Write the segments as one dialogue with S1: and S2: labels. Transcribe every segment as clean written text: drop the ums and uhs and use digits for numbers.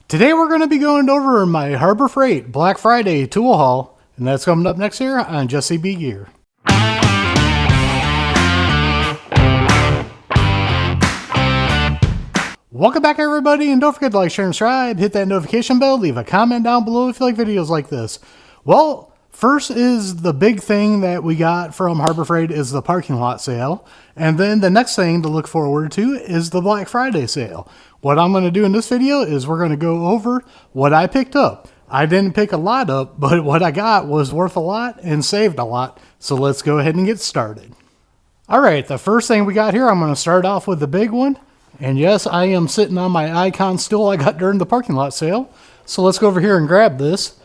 S1: Today we're going to be going over my Harbor Freight Black Friday tool haul, and that's coming up next here on Jesse B Gear. Welcome back everybody, and don't forget to like, share, and subscribe, hit that notification bell, leave a comment down below if you like videos like this. Well, first is the big thing that we got from Harbor Freight is the parking lot sale. And then the next thing to look forward to is the Black Friday sale. What I'm going to do in this video is we're going to go over what I picked up. I didn't pick a lot up, but what I got was worth a lot and saved a lot. So let's go ahead and get started. All right, the first thing we got here, I'm going to start off with the big one. And yes, I am sitting on my icon stool I got during the parking lot sale. So let's go over here and grab this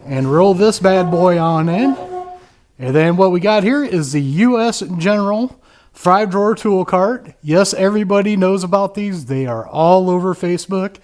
S1: and roll this bad boy on in. And then what we got here is the US General 5-drawer tool cart. Yes, everybody knows about these. They are all over Facebook.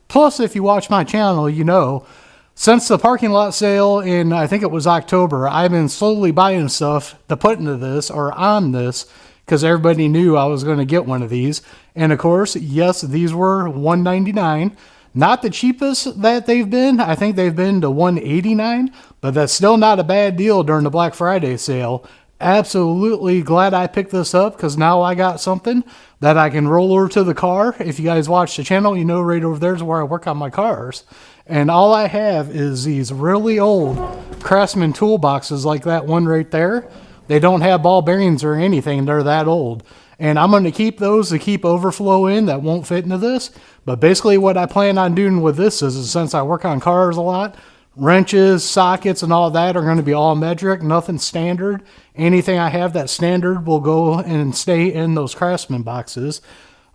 S1: Plus, if you watch my channel, you know, since the parking lot sale in, I think it was October, I've been slowly buying stuff to put into this or on this because everybody knew I was going to get one of these. And of course, yes, these were $199. Not the cheapest that they've been. I think they've been to $189, but that's still not a bad deal during the Black Friday sale. Absolutely glad I picked this up because now I got something that I can roll over to the car. If you guys watch the channel, you know right over there is where I work on my cars. And all I have is these really old Craftsman toolboxes like that one right there. They don't have ball bearings or anything. They're that old. And I'm going to keep those to keep overflow in that won't fit into this. But basically what I plan on doing with this is since I work on cars a lot, wrenches, sockets, and all that are going to be all metric, nothing standard. Anything I have that's standard will go and stay in those Craftsman boxes.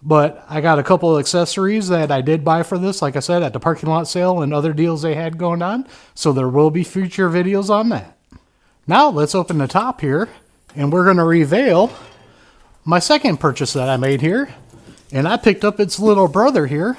S1: But I got a couple of accessories that I did buy for this, like I said, at the parking lot sale and other deals they had going on. So there will be future videos on that. Now let's open the top here, and we're going to reveal my second purchase that I made here. And I picked up its little brother here.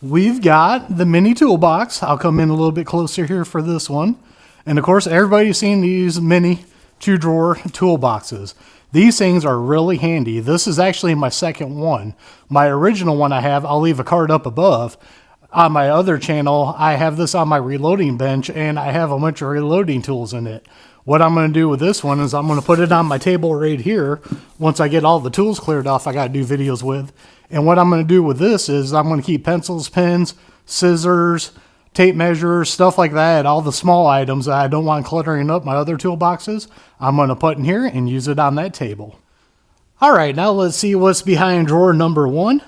S1: We've got the mini toolbox. I'll come in a little bit closer here for this one. And of course, everybody's seen these mini 2-drawer toolboxes. These things are really handy. This is actually my second one. My original one I have, I'll leave a card up above. On my other channel, I have this on my reloading bench, and I have a bunch of reloading tools in it. What I'm going to do with this one is I'm going to put it on my table right here. Once I get all the tools cleared off I got to do videos with. And what I'm going to do with this is I'm going to keep pencils, pens, scissors, tape measures, stuff like that. All the small items that I don't want cluttering up my other toolboxes, I'm going to put in here and use it on that table. All right, now let's see what's behind drawer number one.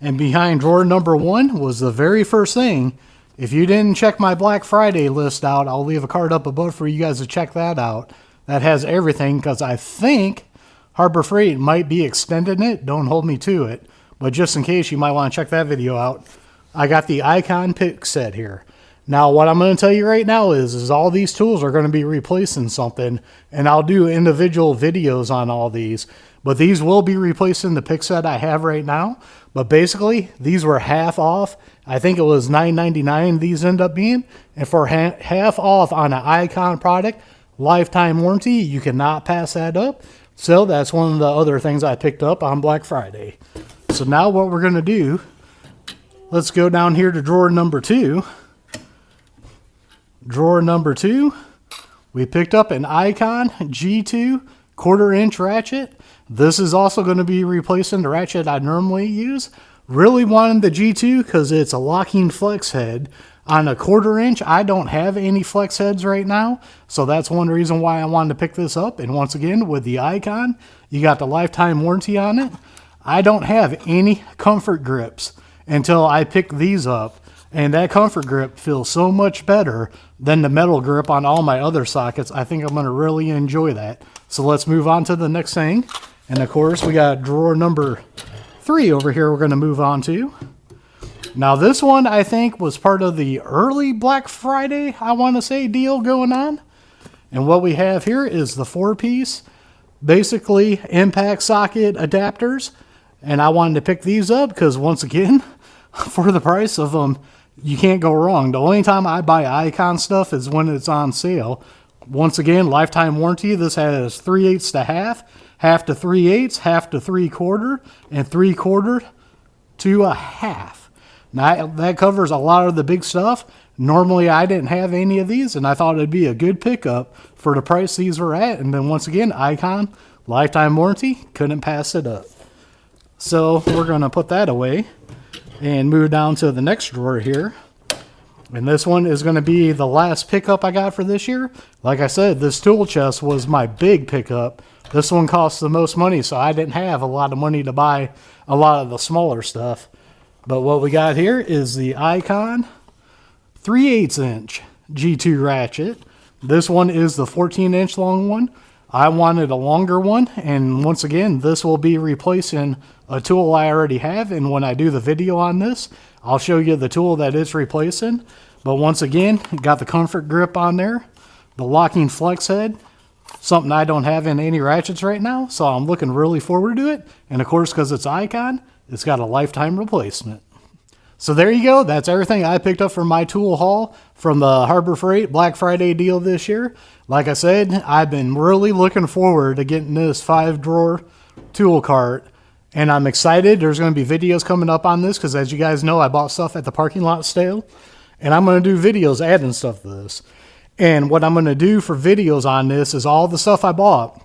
S1: And behind drawer number one was the very first thing. If you didn't check my Black Friday list out, I'll leave a card up above for you guys to check that out. That has everything because I think Harbor Freight might be extending it. Don't hold me to it. But just in case, you might want to check that video out. I got the Icon pick set here. Now, what I'm going to tell you right now is all these tools are going to be replacing something. And I'll do individual videos on all these. But these will be replacing the pick set I have right now. But basically, these were half off. I think it was $9.99 these end up being. And for half off on an Icon product, lifetime warranty, you cannot pass that up. So that's one of the other things I picked up on Black Friday. So now what we're going to do, let's go down here to drawer number two. Drawer number two, we picked up an Icon G2 1/4-inch ratchet. This is also going to be replacing the ratchet I normally use. Really wanted the G2 because it's a locking flex head. On a 1/4-inch, I don't have any flex heads right now, so that's one reason why I wanted to pick this up. And once again, with the Icon, you got the lifetime warranty on it. I don't have any comfort grips until I pick these up, and that comfort grip feels so much better than the metal grip on all my other sockets. I think I'm going to really enjoy that. So let's move on to the next thing. And of course, we got drawer number three over here we're going to move on to. Now this one I think was part of the early Black Friday, I want to say, deal going on. And what we have here is the 4-piece, basically impact socket adapters. And I wanted to pick these up because once again, for the price of them, you can't go wrong. The only time I buy Icon stuff is when it's on sale. Once again, lifetime warranty. This has 3/8 to half, half to 3/8, half to 3/4, and 3/4 to a half. Now, that covers a lot of the big stuff. Normally, I didn't have any of these, and I thought it'd be a good pickup for the price these were at. And then once again, Icon, lifetime warranty, couldn't pass it up. So we're going to put that away and move down to the next drawer here. And this one is going to be the last pickup I got for this year. Like I said, this tool chest was my big pickup. This one cost the most money, so I didn't have a lot of money to buy a lot of the smaller stuff. But what we got here is the Icon 3/8 inch G2 ratchet. This one is the 14-inch long one. I wanted a longer one, and once again, this will be replacing a tool I already have, and when I do the video on this, I'll show you the tool that it's replacing. But once again, got the comfort grip on there, the locking flex head, something I don't have in any ratchets right now, so I'm looking really forward to it. And of course, because it's Icon, it's got a lifetime replacement. So there you go. That's everything I picked up from my tool haul from the Harbor Freight Black Friday deal this year. Like I said, I've been really looking forward to getting this 5-drawer tool cart, and I'm excited. There's going to be videos coming up on this because, as you guys know, I bought stuff at the parking lot sale, and I'm going to do videos adding stuff to this. And what I'm going to do for videos on this is all the stuff I bought,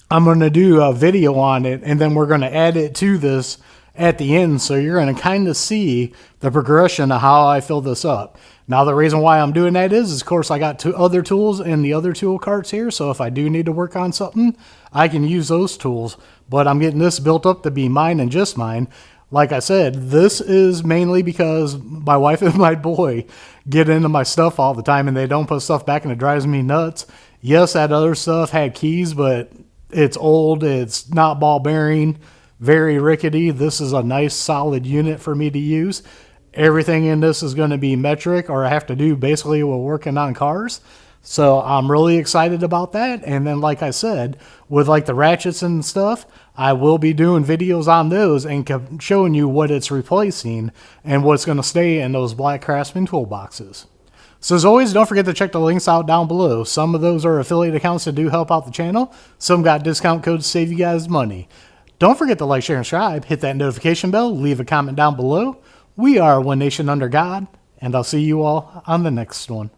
S1: I'm going to do a video on it, and then we're going to add it to this at the end, so you're going to kind of see the progression of how I fill this up. Now, the reason why I'm doing that is of course, I got 2 other tools in the other tool carts here, so if I do need to work on something, I can use those tools. But I'm getting this built up to be mine and just mine. Like I said, this is mainly because my wife and my boy get into my stuff all the time, and they don't put stuff back, and it drives me nuts. Yes, that other stuff had keys, but it's old, it's not ball bearing, very rickety. This is a nice solid unit for me to use. Everything in this is going to be metric, or I have to do basically while working on cars. So I'm really excited about that. And then, like I said, with like the ratchets and stuff, I will be doing videos on those and showing you what it's replacing and what's going to stay in those Black Craftsman toolboxes. So as always, don't forget to check the links out down below. Some of those are affiliate accounts that do help out the channel. Some got discount codes to save you guys money. Don't forget to like, share, and subscribe. Hit that notification bell. Leave a comment down below. We are One Nation Under God, and I'll see you all on the next one.